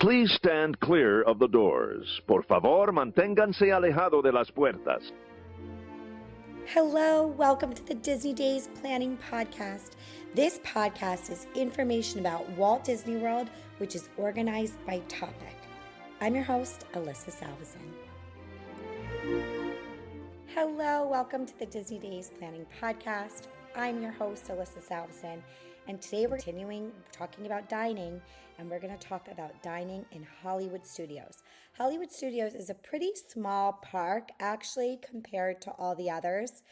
Please stand clear of the doors. Por favor, manténganse alejado de las puertas. Hello, welcome to the Disney Days Planning Podcast. This podcast is information about Walt Disney World, which is organized by topic. I'm your host, Alyssa Salveson. Hello, welcome to the Disney Days Planning Podcast. I'm your host, Alyssa Salveson, and today we're continuing talking about dining, and we're going to talk about dining in Hollywood Studios. Hollywood Studios is a pretty small park, actually, compared to all the others.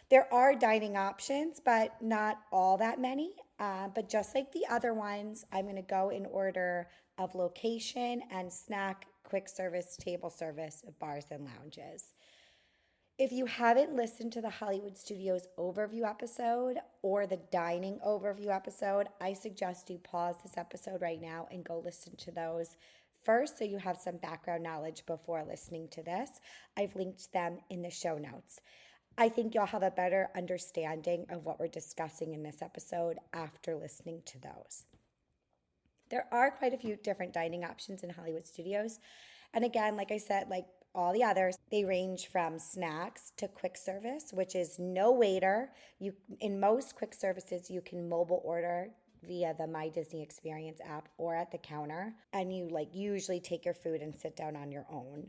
There are dining options, but not all that many. But just like the other ones, I'm going to go in order of location and snack, quick service, table service, bars, and lounges. If you haven't listened to the Hollywood Studios overview episode or the dining overview episode, I suggest you pause this episode right now and go listen to those first so you have some background knowledge before listening to this. I've linked them in the show notes. I think you'll have a better understanding of what we're discussing in this episode after listening to those. There are quite a few different dining options in Hollywood Studios. And again, like I said, like all the others, they range from snacks to quick service, which is no waiter. In most quick services, you can mobile order via the My Disney Experience app or at the counter, and you usually take your food and sit down on your own.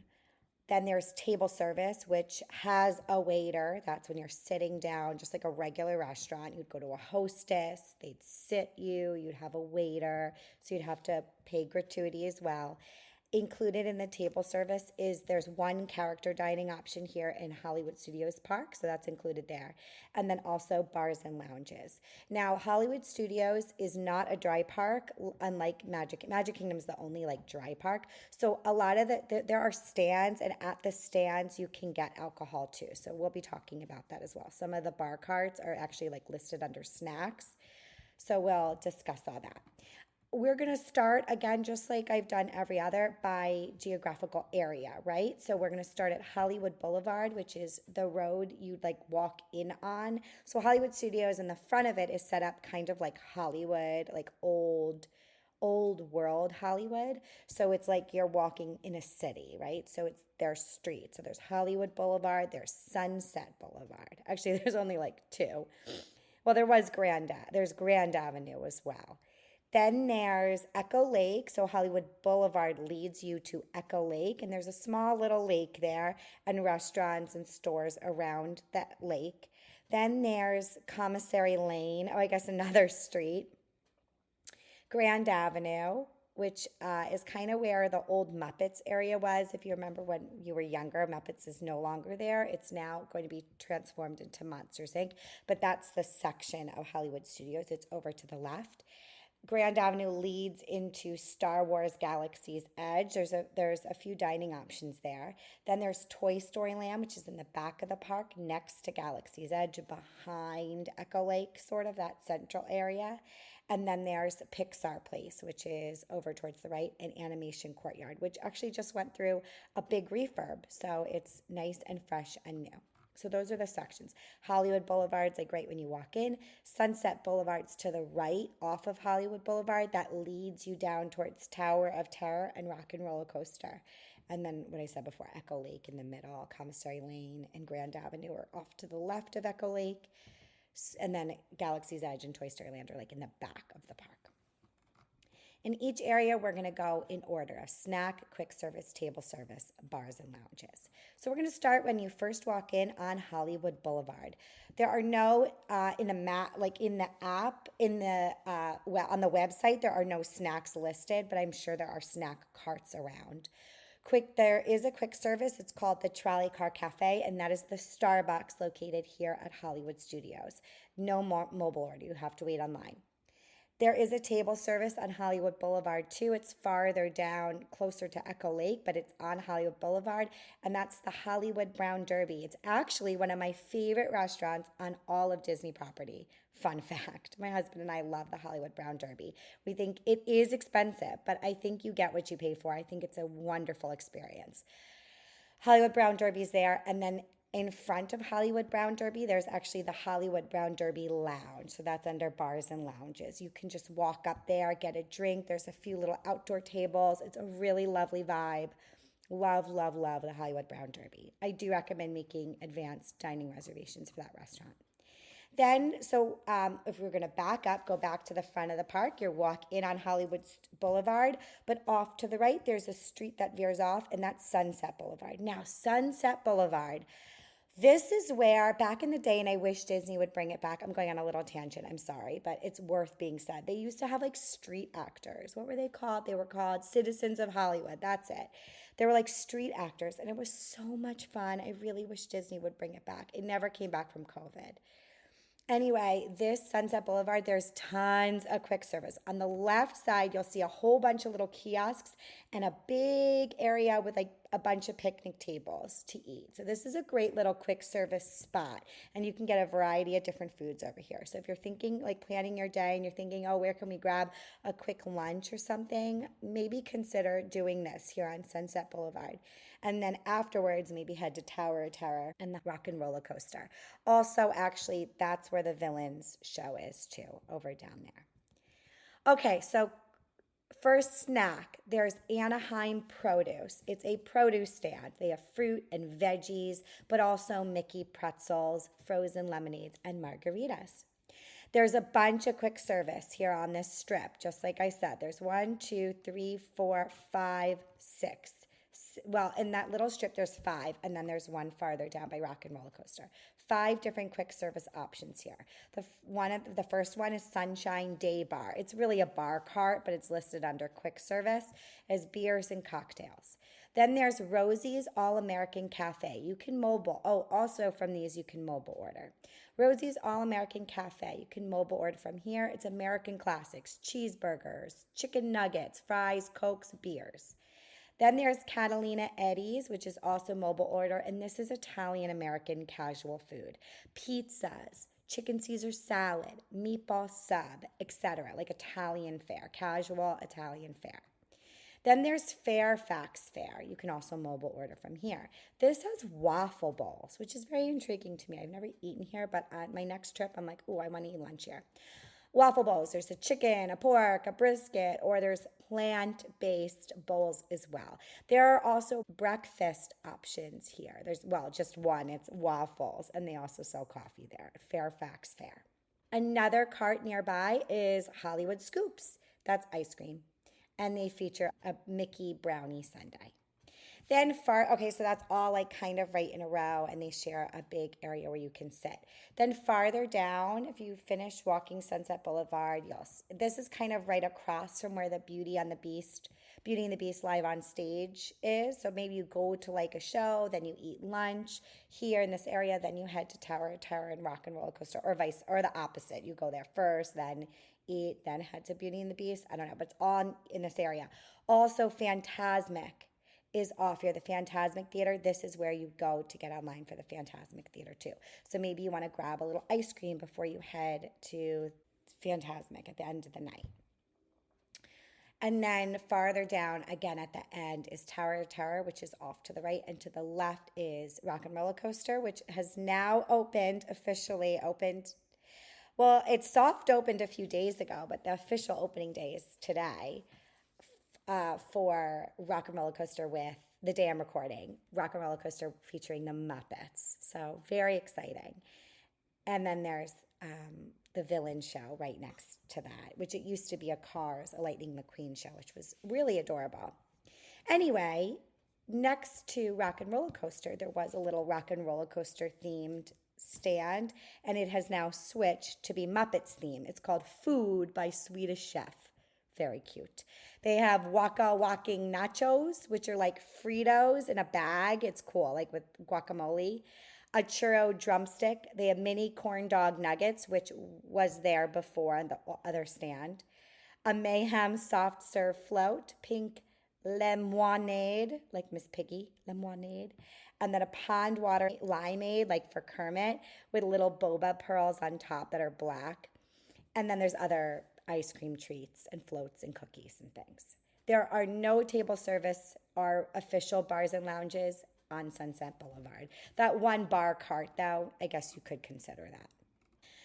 Then there's table service, which has a waiter. That's when you're sitting down, just like a regular restaurant. You'd go to a hostess, they'd sit you, you'd have a waiter, so you'd have to pay gratuity as well. Included in the table service is there's one character dining option here in Hollywood Studios Park, so that's included there. And then also bars and lounges. Now, Hollywood Studios is not a dry park, unlike Magic Kingdom is the only dry park. So a lot of there are stands, and at the stands you can get alcohol too. So we'll be talking about that as well. Some of the bar carts are actually listed under snacks. So we'll discuss all that. We're going to start, again, just like I've done every other, by geographical area, right? So we're going to start at Hollywood Boulevard, which is the road you'd walk in on. So Hollywood Studios, in the front of it, is set up kind of like Hollywood, old world Hollywood. So it's like you're walking in a city, right? So there's streets. So there's Hollywood Boulevard, there's Sunset Boulevard. Actually, there's only two. Well, there's Grand Avenue as well. Then there's Echo Lake. So Hollywood Boulevard leads you to Echo Lake, and there's a small little lake there and restaurants and stores around that lake. Then there's Commissary Lane, another street. Grand Avenue, which is kind of where the old Muppets area was. If you remember when you were younger, Muppets is no longer there. It's now going to be transformed into Monsters, Inc., but that's the section of Hollywood Studios. It's over to the left. Grand Avenue leads into Star Wars Galaxy's Edge. There's a few dining options there. Then there's Toy Story Land, which is in the back of the park next to Galaxy's Edge, behind Echo Lake, sort of that central area. And then there's Pixar Place, which is over towards the right, and Animation Courtyard, which actually just went through a big refurb. So it's nice and fresh and new. So those are the sections. Hollywood Boulevard's right when you walk in. Sunset Boulevard's to the right off of Hollywood Boulevard. That leads you down towards Tower of Terror and Rock and Roller Coaster. And then what I said before, Echo Lake in the middle, Commissary Lane and Grand Avenue are off to the left of Echo Lake. And then Galaxy's Edge and Toy Story Land are in the back of the park. In each area, we're going to go in order of snack, quick service, table service, bars, and lounges. So we're going to start when you first walk in on Hollywood Boulevard. There are no, in the app, on the website, there are no snacks listed, but I'm sure there are snack carts around. There is a quick service. It's called the Trolley Car Cafe, and that is the Starbucks located here at Hollywood Studios. No more mobile order. You have to wait online. There is a table service on Hollywood Boulevard too. It's farther down, closer to Echo Lake, but it's on Hollywood Boulevard, and that's the Hollywood Brown Derby. It's actually one of my favorite restaurants on all of Disney property. Fun fact, my husband and I love the Hollywood Brown Derby. We think it is expensive, but I think you get what you pay for. I think it's a wonderful experience. Hollywood Brown Derby's there, and then In front of Hollywood Brown Derby, there's actually the Hollywood Brown Derby Lounge. So that's under bars and lounges. You can just walk up there, get a drink. There's a few little outdoor tables. It's a really lovely vibe. Love, love, love the Hollywood Brown Derby. I do recommend making advanced dining reservations for that restaurant. Then, if we're going to back up, go back to the front of the park, you walk in on Hollywood Boulevard, but off to the right, there's a street that veers off, and that's Sunset Boulevard. Now, Sunset Boulevard, this is where, back in the day, and I wish Disney would bring it back. I'm going on a little tangent, I'm sorry, but it's worth being said. They used to have like street actors. What were they called? They were called Citizens of Hollywood. That's it. They were like street actors, and it was so much fun. I really wish Disney would bring it back. It never came back from COVID. Anyway, this Sunset Boulevard, there's tons of quick service. On the left side, you'll see a whole bunch of little kiosks and a big area with like a bunch of picnic tables to eat. So this is a great little quick service spot, and you can get a variety of different foods over here. So if you're thinking like planning your day and you're thinking, oh, where can we grab a quick lunch or something, maybe consider doing this here on Sunset Boulevard. And then afterwards, maybe head to Tower of Terror and the Rock and Roller Coaster. Also, actually, that's where the Villains show is too, over down there. Okay, so first snack, there's Anaheim Produce. It's a produce stand. They have fruit and veggies, but also Mickey pretzels, frozen lemonades, and margaritas. There's a bunch of quick service here on this strip. Just like I said, there's 1, 2, 3, 4, 5, 6. Well, in that little strip, there's 5, and then there's one farther down by Rock and Roller Coaster. 5 different quick service options here. The first one is Sunshine Day Bar. It's really a bar cart, but it's listed under quick service as beers and cocktails. Then there's Rosie's All-American Cafe. You can mobile. Oh, also from these, you can mobile order. Rosie's All-American Cafe. You can mobile order from here. It's American classics, cheeseburgers, chicken nuggets, fries, Cokes, beers. Then there's Catalina Eddie's, which is also mobile order, and this is Italian-American casual food. Pizzas, chicken Caesar salad, meatball sub, etc., like Italian fare, casual Italian fare. Then there's Fairfax Fare. You can also mobile order from here. This has waffle bowls, which is very intriguing to me. I've never eaten here, but on my next trip, I'm like, oh, I want to eat lunch here. Waffle bowls, there's a chicken, a pork, a brisket, or there's plant-based bowls as well. There are also breakfast options here. There's, well, just one, it's waffles, and they also sell coffee there at Fairfax Fare. Another cart nearby is Hollywood Scoops. That's ice cream, and they feature a Mickey brownie sundae. Then so that's all like kind of right in a row, and they share a big area where you can sit. Then farther down, if you finish walking Sunset Boulevard, this is kind of right across from where the Beauty and the Beast live on stage is. So maybe you go to like a show, then you eat lunch here in this area, then you head to Tower of Terror and Rock and Roller Coaster, or the opposite. You go there first, then eat, then head to Beauty and the Beast. I don't know, but it's all in this area. Also, Fantasmic is off here, the Fantasmic Theater. This is where you go to get online for the Fantasmic Theater too. So maybe you want to grab a little ice cream before you head to Fantasmic at the end of the night. And then farther down, again at the end, is Tower of Terror, which is off to the right, and to the left is Rock and Roller Coaster, which has now officially opened. Well, it soft opened a few days ago, but the official opening day is today. For Rock and Roller Coaster with the day I'm recording, Rock and Roller Coaster featuring the Muppets. So very exciting. And then there's the Villain show right next to that, which it used to be a Lightning McQueen show, which was really adorable. Anyway, next to Rock and Roller Coaster, there was a little Rock and Roller Coaster themed stand, and it has now switched to be Muppets theme. It's called Food by Swedish Chef. Very cute. They have Waka Walking Nachos, which are like Fritos in a bag. It's cool, like with guacamole. A churro drumstick. They have mini corn dog nuggets, which was there before on the other stand. A Mayhem soft serve float. Pink lemonade, like Miss Piggy, lemonade. And then a pond water limeade, like for Kermit, with little boba pearls on top that are black. And then there's other ice cream treats and floats and cookies and things. There are no table service or official bars and lounges on Sunset Boulevard. That one bar cart, though, I guess you could consider that.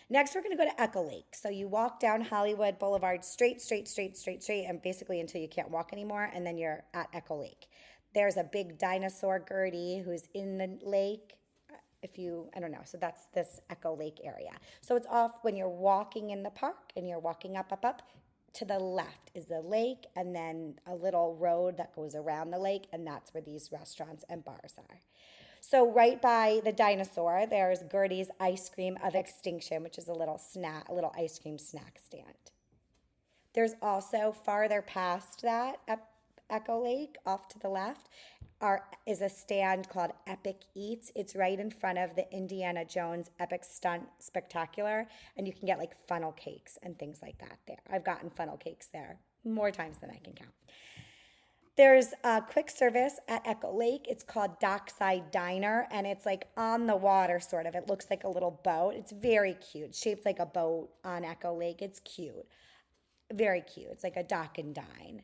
Next, we're going to go to Echo Lake. So you walk down Hollywood Boulevard straight, and basically until you can't walk anymore, and then you're at Echo Lake. There's a big dinosaur Gertie who's in the lake. I don't know. So that's this Echo Lake area. So it's off when you're walking in the park and you're walking up. To the left is the lake, and then a little road that goes around the lake, and that's where these restaurants and bars are. So right by the dinosaur, there's Gertie's Ice Cream of Extinction, which is a little ice cream snack stand. There's also farther past that at Echo Lake, off to the left, is a stand called Epic Eats. It's right in front of the Indiana Jones Epic Stunt Spectacular, and you can get like funnel cakes and things like that there. I've gotten funnel cakes there more times than I can count. There's a quick service at Echo Lake. It's called Dockside Diner, and it's like on the water, sort of. It looks like a little boat. It's very cute. It's shaped like a boat on Echo Lake. It's cute. Very cute. It's like a dock and dine.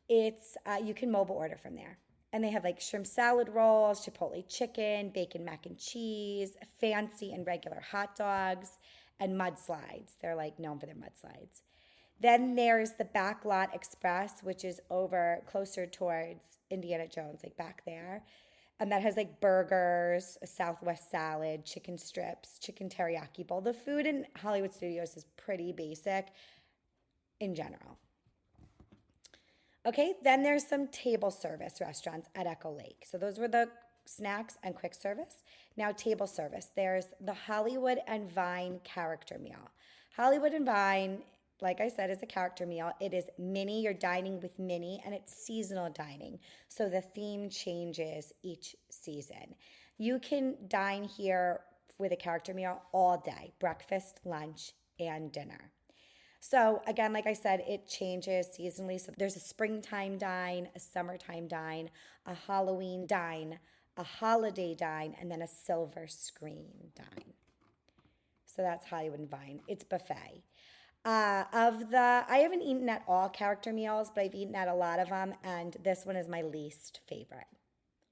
You can mobile order from there. And they have like shrimp salad rolls, chipotle chicken, bacon mac and cheese, fancy and regular hot dogs, and mudslides. They're like known for their mudslides. Then there's the Backlot Express, which is over closer towards Indiana Jones, like back there. And that has like burgers, a Southwest salad, chicken strips, chicken teriyaki bowl. The food in Hollywood Studios is pretty basic in general. Okay, then there's some table service restaurants at Echo Lake. So those were the snacks and quick service. Now table service. There's the Hollywood and Vine character meal. Hollywood and Vine, like I said, is a character meal. It is Minnie. You're dining with Minnie, and it's seasonal dining. So the theme changes each season. You can dine here with a character meal all day, breakfast, lunch, and dinner. So again, like I said, it changes seasonally. So there's a springtime dine, a summertime dine, a Halloween dine, a holiday dine, and then a silver screen dine. So that's Hollywood and Vine. It's buffet. I haven't eaten at all character meals, but I've eaten at a lot of them, and this one is my least favorite.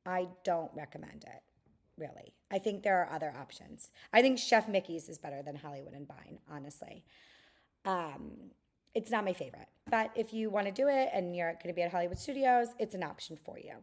I don't recommend it, really. I think there are other options. I think Chef Mickey's is better than Hollywood and Vine, honestly. It's not my favorite, but if you want to do it and you're going to be at Hollywood Studios, it's an option for you.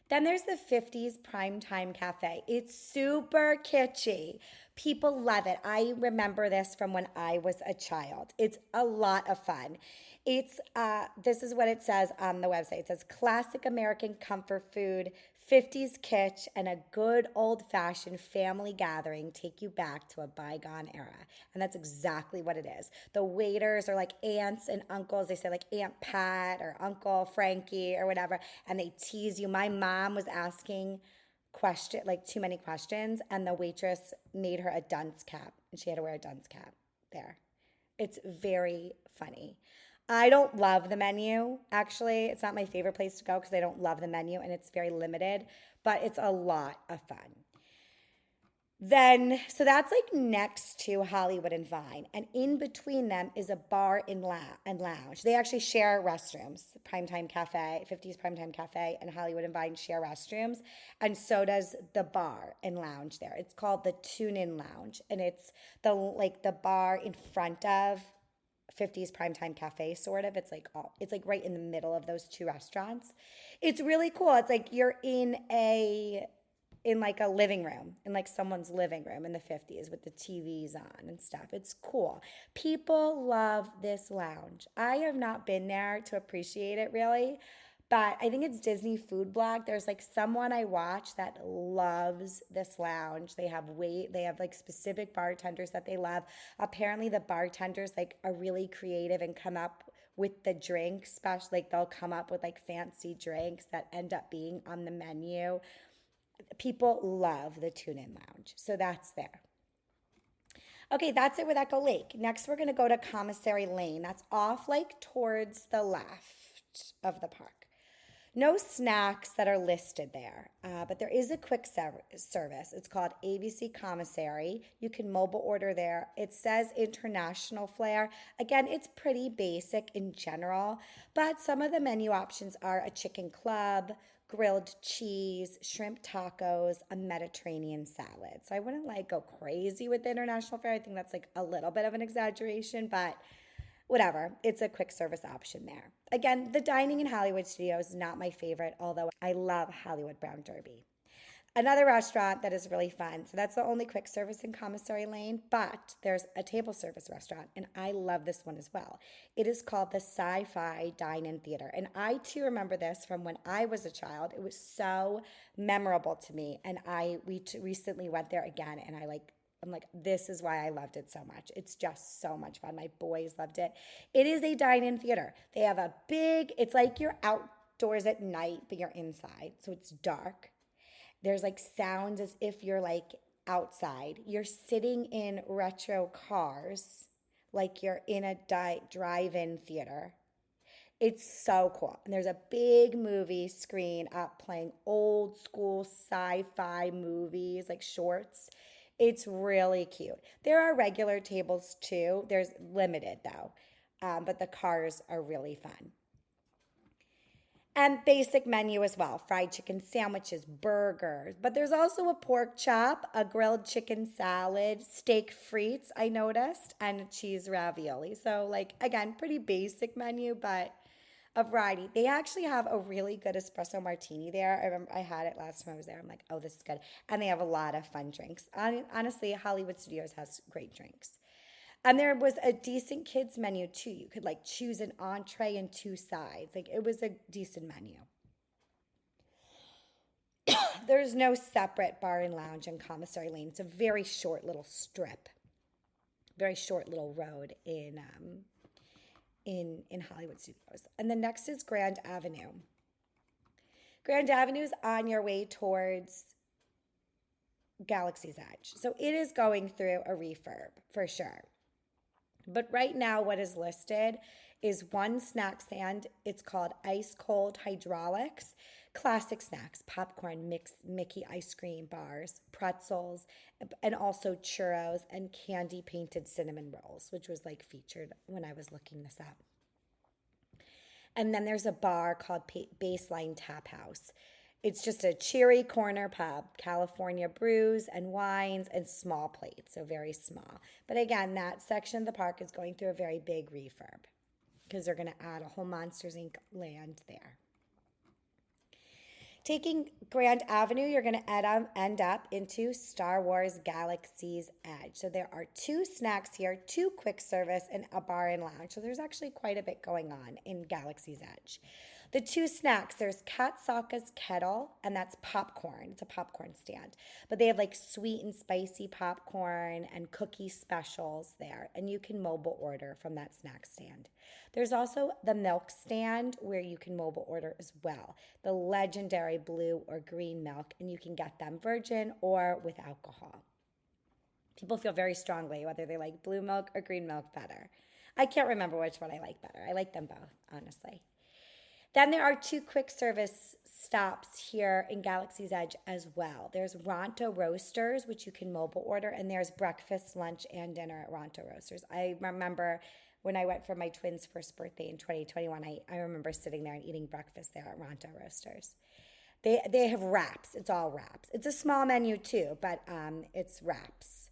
Then there's the 50s Primetime Cafe. It's super kitschy. People love it. I remember this from when I was a child. It's a lot of fun. This is what it says on the website. It says classic American comfort food, 50s kitsch, and a good old-fashioned family gathering take you back to a bygone era. And that's exactly what it is. The waiters are like aunts and uncles. They say like Aunt Pat or Uncle Frankie or whatever, and they tease you. My mom was asking too many questions, and the waitress made her a dunce cap, and she had to wear a dunce cap there. It's very funny. I don't love the menu, actually. It's not my favorite place to go because I don't love the menu and it's very limited, but it's a lot of fun. So that's like next to Hollywood and Vine, and in between them is a bar and lounge. They actually share restrooms. Primetime Cafe, 50s Primetime Cafe, and Hollywood and Vine share restrooms, and so does the bar and lounge there. It's called the Tune-In Lounge, and it's the bar in front of 50s Primetime Cafe, sort of. It's like right in the middle of those two restaurants. It's really cool. It's like you're in like a living room, in like someone's living room in the 50s with the TVs on and stuff. It's cool. People love this lounge. I have not been there to appreciate it really, but I think it's Disney Food Blog. There's like someone I watch that loves this lounge. They have like specific bartenders that they love. Apparently the bartenders like are really creative and come up with the drinks, especially like they'll come up with like fancy drinks that end up being on the menu. People love the Tune-In Lounge. So that's there. Okay, that's it with Echo Lake. Next, we're going to go to Commissary Lane. That's off like towards the left of the park. No snacks that are listed there, but there is a quick service. It's called ABC Commissary. You can mobile order there. It says international flair. Again, it's pretty basic in general, but some of the menu options are a chicken club, grilled cheese, shrimp tacos, a Mediterranean salad. So I wouldn't like go crazy with the international fare. I think that's like a little bit of an exaggeration, but whatever. It's a quick service option there. Again, the dining in Hollywood Studios is not my favorite, although I love Hollywood Brown Derby. Another restaurant that is really fun. So that's the only quick service in Commissary Lane, but there's a table service restaurant, and I love this one as well. It is called the Sci-Fi Dine-In Theater, and I too remember this from when I was a child. It was so memorable to me, and we recently went there again, and I'm like, this is why I loved it so much. It's just so much fun. My boys loved it. It is a dine-in theater. They have it's like you're outdoors at night, but you're inside, so it's dark. There's like sounds as if you're like outside. You're sitting in retro cars, like you're in a drive-in theater. It's so cool. And there's a big movie screen up playing old school sci-fi movies, like shorts. It's really cute. There are regular tables too. There's limited though, but the cars are really fun. And basic menu as well, fried chicken sandwiches, burgers. But there's also a pork chop, a grilled chicken salad, steak frites, I noticed, and a cheese ravioli. So like, again, pretty basic menu, but a variety. They actually have a really good espresso martini there. I remember I had it last time I was there. I'm like, oh, this is good. And they have a lot of fun drinks. Honestly, Hollywood Studios has great drinks. And there was a decent kids menu too. You could like choose an entree and two sides. Like it was a decent menu. There's no separate bar and lounge in Commissary Lane. It's a very short little strip, very short little road in Hollywood Studios. And the next is Grand Avenue. Grand Avenue is on your way towards Galaxy's Edge. So it is going through a refurb for sure. But right now what is listed is one snack stand. It's called Ice Cold Hydraulics. Classic snacks, popcorn, Mickey ice cream bars, pretzels, and also churros and candy painted cinnamon rolls, which was like featured when I was looking this up. And then there's a bar called Baseline Tap House. It's just a cheery corner pub, California brews and wines and small plates, so very small. But again, that section of the park is going through a very big refurb because they're going to add a whole Monsters Inc. land there. Taking Grand Avenue, you're going to end up into Star Wars Galaxy's Edge. So there are two snacks here, two quick service, and a bar and lounge. So there's actually quite a bit going on in Galaxy's Edge. The two snacks, there's Katsaka's Kettle, and that's popcorn. It's a popcorn stand. But they have like sweet and spicy popcorn and cookie specials there, and you can mobile order from that snack stand. There's also the milk stand where you can mobile order as well. The legendary blue or green milk, and you can get them virgin or with alcohol. People feel very strongly whether they like blue milk or green milk better. I can't remember which one I like better. I like them both, honestly. Then there are two quick service stops here in Galaxy's Edge as well. There's Ronto Roasters, which you can mobile order, and there's breakfast, lunch, and dinner at Ronto Roasters. I remember when I went for my twins' first birthday in 2021, I remember sitting there and eating breakfast there at Ronto Roasters. They have wraps. It's all wraps. It's a small menu too, but it's wraps.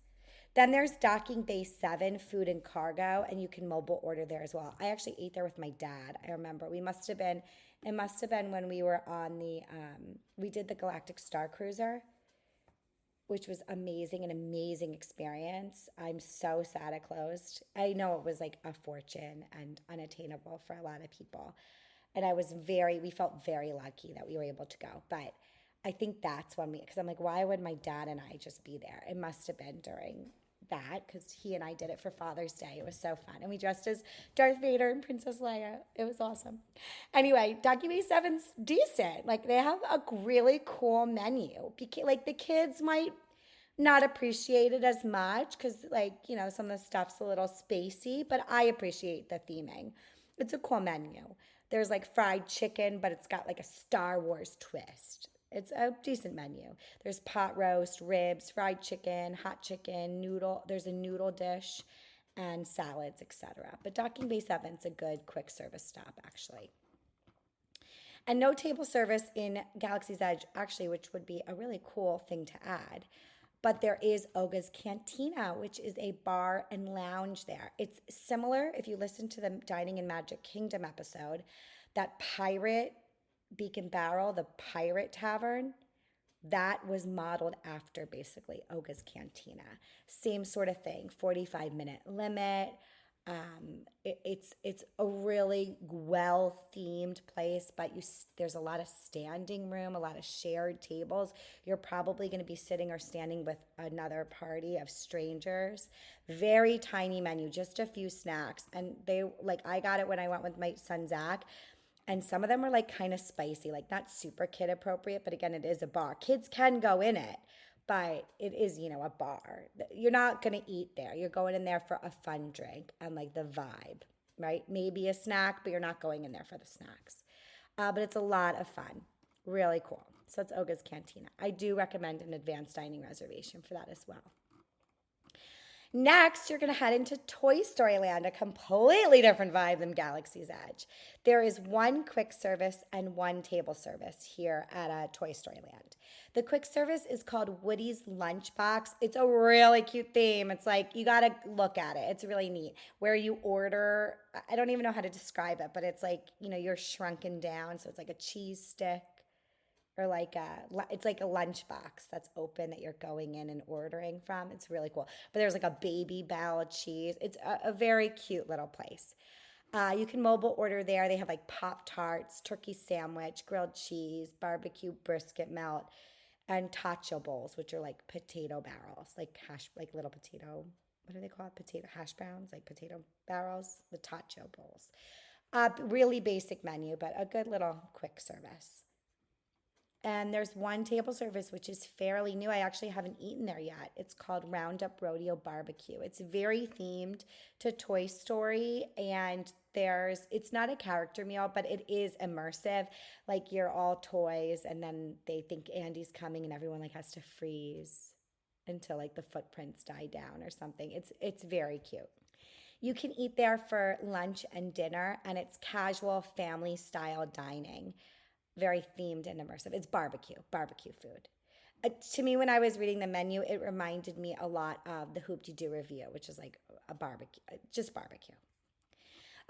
Then there's Docking Bay 7 Food and Cargo, and you can mobile order there as well. I actually ate there with my dad. I remember it must have been when we were on we did the Galactic Star Cruiser, which was an amazing experience. I'm so sad it closed. I know it was like a fortune and unattainable for a lot of people. And we felt very lucky that we were able to go. But I think that's when because I'm like, why would my dad and I just be there? It must have been during that because he and I did it for Father's Day. It was so fun. And we dressed as Darth Vader and Princess Leia. It was awesome. Anyway, Docking Bay 7's decent. Like they have a really cool menu. Like the kids might not appreciate it as much because some of the stuff's a little spacey, but I appreciate the theming. It's a cool menu. There's like fried chicken, but it's got like a Star Wars twist. It's a decent menu. There's pot roast, ribs, fried chicken, hot chicken, noodle. There's a noodle dish and salads, etc. But Docking Bay 7's a good quick service stop, actually. And no table service in Galaxy's Edge, actually, which would be a really cool thing to add. But there is Oga's Cantina, which is a bar and lounge there. It's similar, if you listen to the Dining in Magic Kingdom episode, that pirate Beacon Barrel, the pirate tavern, that was modeled after basically Oga's Cantina. Same sort of thing, 45-minute limit. It's a really well themed place, but there's a lot of standing room, a lot of shared tables. You're probably going to be sitting or standing with another party of strangers. Very tiny menu, just a few snacks, and I got it when I went with my son Zach. And some of them were like kind of spicy, like not super kid appropriate, but again, it is a bar. Kids can go in it, but it is, a bar. You're not going to eat there. You're going in there for a fun drink and like the vibe, right? Maybe a snack, but you're not going in there for the snacks. But it's a lot of fun. Really cool. So it's Oga's Cantina. I do recommend an advanced dining reservation for that as well. Next, you're going to head into Toy Story Land, a completely different vibe than Galaxy's Edge. There is one quick service and one table service here at Toy Story Land. The quick service is called Woody's Lunchbox. It's a really cute theme. It's like, you got to look at it. It's really neat. Where you order, I don't even know how to describe it, but it's like, you're shrunken down. So it's like a cheese stick. Or it's like a lunchbox that's open that you're going in and ordering from. It's really cool. But there's like a baby bowl of cheese. It's a very cute little place. You can mobile order there. They have like Pop-Tarts, turkey sandwich, grilled cheese, barbecue brisket melt, and tacho bowls, which are like potato barrels, like little potato, what do they call it? Potato hash browns, like potato barrels, the tacho bowls. Really basic menu, but a good little quick service. And there's one table service, which is fairly new. I actually haven't eaten there yet. It's called Roundup Rodeo Barbecue. It's very themed to Toy Story, and it's not a character meal, but it is immersive. Like, you're all toys, and then they think Andy's coming, and everyone like has to freeze until like the footprints die down or something. It's very cute. You can eat there for lunch and dinner, and it's casual family style dining. Very themed and immersive. It's barbecue food. To me, when I was reading the menu, it reminded me a lot of the Hoop-de-Doo Review, which is like a barbecue, just barbecue.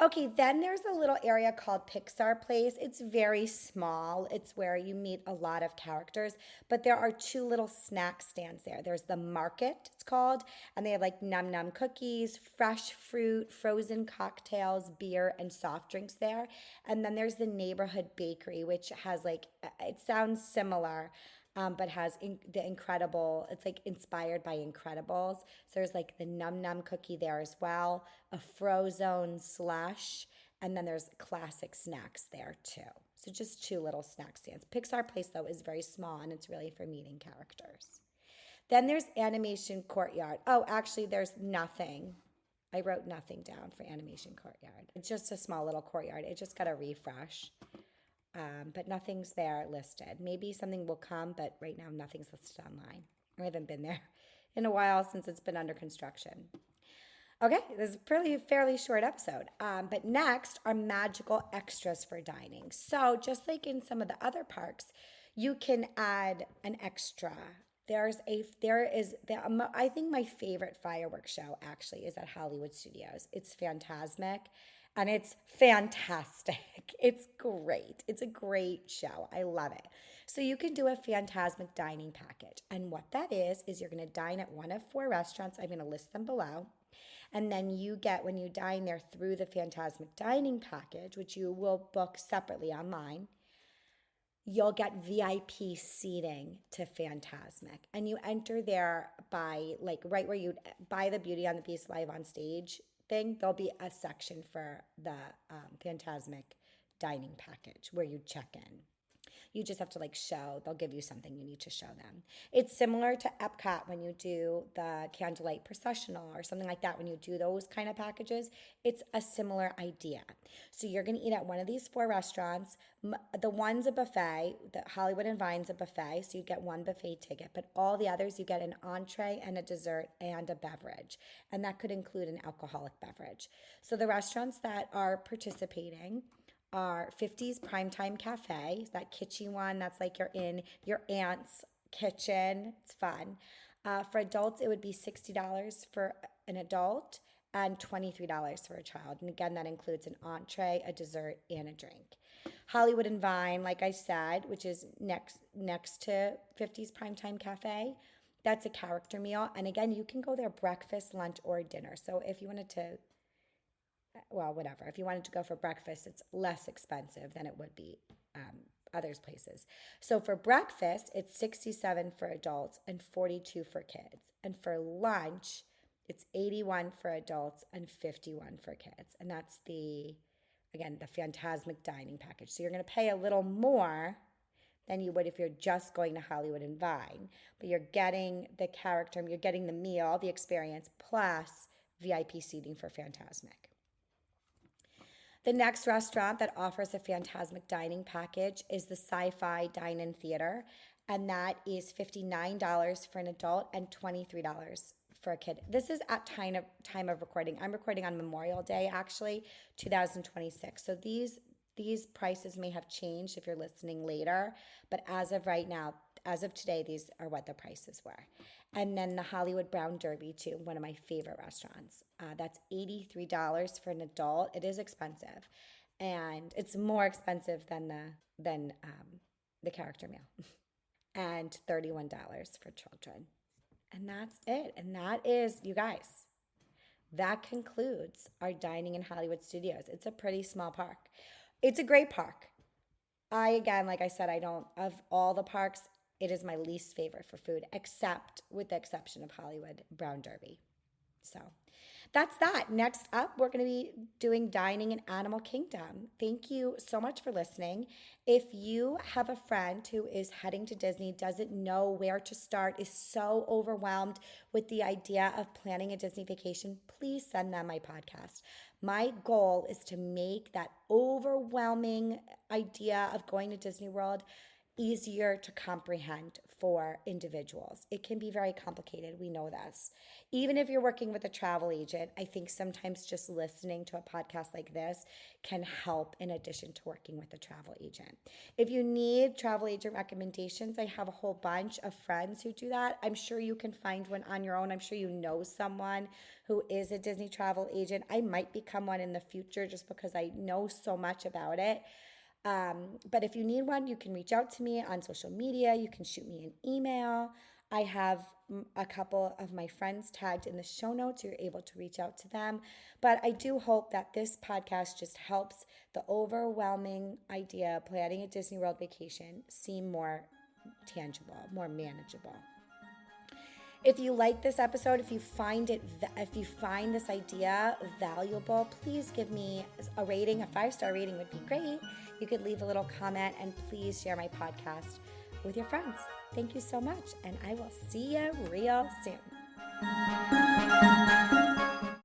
Okay, then there's a little area called Pixar Place. It's very small. It's where you meet a lot of characters, but there are two little snack stands there. There's the Market, it's called, and they have like Num Num cookies, fresh fruit, frozen cocktails, beer, and soft drinks there. And then there's the Neighborhood Bakery, which has it sounds similar, but has the Incredible, it's like inspired by Incredibles. So there's like the Num Num cookie there as well, a Frozone slush, and then there's classic snacks there too. So just two little snack stands. Pixar Place, though, is very small, and it's really for meeting characters. Then there's Animation Courtyard. Oh, actually, there's nothing. I wrote nothing down for Animation Courtyard. It's just a small little courtyard. It just got a refresh. But nothing's there listed. Maybe something will come, but right now nothing's listed online. I haven't been there in a while since it's been under construction. Okay, this is a fairly short episode. But next are magical extras for dining. So just like in some of the other parks, you can add an extra. I think my favorite fireworks show actually is at Hollywood Studios. It's Fantasmic. And it's fantastic. It's great. It's a great show. I love it. So you can do a Fantasmic dining package. And what that is you're going to dine at one of 4 restaurants. I'm going to list them below. And then when you dine there through the Fantasmic dining package, which you will book separately online, you'll get VIP seating to Fantasmic. And you enter there by right where you buy the Beauty and the Beast live on stage thing, there'll be a section for the Fantasmic dining package where you check in. You just have to they'll give you something you need to show them. It's similar to Epcot when you do the Candlelight Processional or something like that. When you do those kind of packages, it's a similar idea. So you're going to eat at one of these 4 restaurants. The one's a buffet, the Hollywood and Vine's a buffet, so you get one buffet ticket. But all the others, you get an entree and a dessert and a beverage. And that could include an alcoholic beverage. So the restaurants that are participating are 50's Primetime Cafe, that kitschy one that's like you're in your aunt's kitchen. It's fun. For adults, it would be $60 for an adult and $23 for a child. And again, that includes an entree, a dessert, and a drink. Hollywood and Vine, like I said, which is next to 50's Primetime Cafe, that's a character meal. And again, you can go there breakfast, lunch, or dinner. So if you wanted to, well, whatever. If you wanted to go for breakfast, it's less expensive than it would be others places. So for breakfast, it's $67 for adults and $42 for kids. And for lunch, it's $81 for adults and $51 for kids. And that's the Fantasmic dining package. So you're going to pay a little more than you would if you're just going to Hollywood and Vine. But you're getting the character, you're getting the meal, the experience, plus VIP seating for Fantasmic. The next restaurant that offers a Fantasmic dining package is the Sci-Fi Dine-In Theater, and that is $59 for an adult and $23 for a kid. This is at time of recording. I'm recording on Memorial Day, actually, 2026. So these prices may have changed if you're listening later, but as of right now, as of today, these are what the prices were. And then the Hollywood Brown Derby, too, one of my favorite restaurants. That's $83 for an adult. It is expensive, and it's more expensive than the character meal, and $31 for children. And that's it. And that is, you guys, that concludes our Dining in Hollywood Studios. It's a pretty small park. It's a great park. Like I said, of all the parks, it is my least favorite for food, with the exception of Hollywood Brown Derby. So that's that. Next up, we're going to be doing Dining in Animal Kingdom. Thank you so much for listening. If you have a friend who is heading to Disney, doesn't know where to start, is so overwhelmed with the idea of planning a Disney vacation, please send them my podcast. My goal is to make that overwhelming idea of going to Disney World easier to comprehend for individuals. It can be very complicated. We know this. Even if you're working with a travel agent, I think sometimes just listening to a podcast like this can help in addition to working with a travel agent. If you need travel agent recommendations, I have a whole bunch of friends who do that. I'm sure you can find one on your own. I'm sure you know someone who is a Disney travel agent. I might become one in the future just because I know so much about it. But if you need one, you can reach out to me on social media. You can shoot me an email. I have a couple of my friends tagged in the show notes. You're able to reach out to them. But I do hope that this podcast just helps the overwhelming idea of planning a Disney World vacation seem more tangible, more manageable. If you like this episode, if you find this idea valuable, please give me a rating. A 5-star rating would be great. You could leave a little comment, and please share my podcast with your friends. Thank you so much, and I will see you real soon.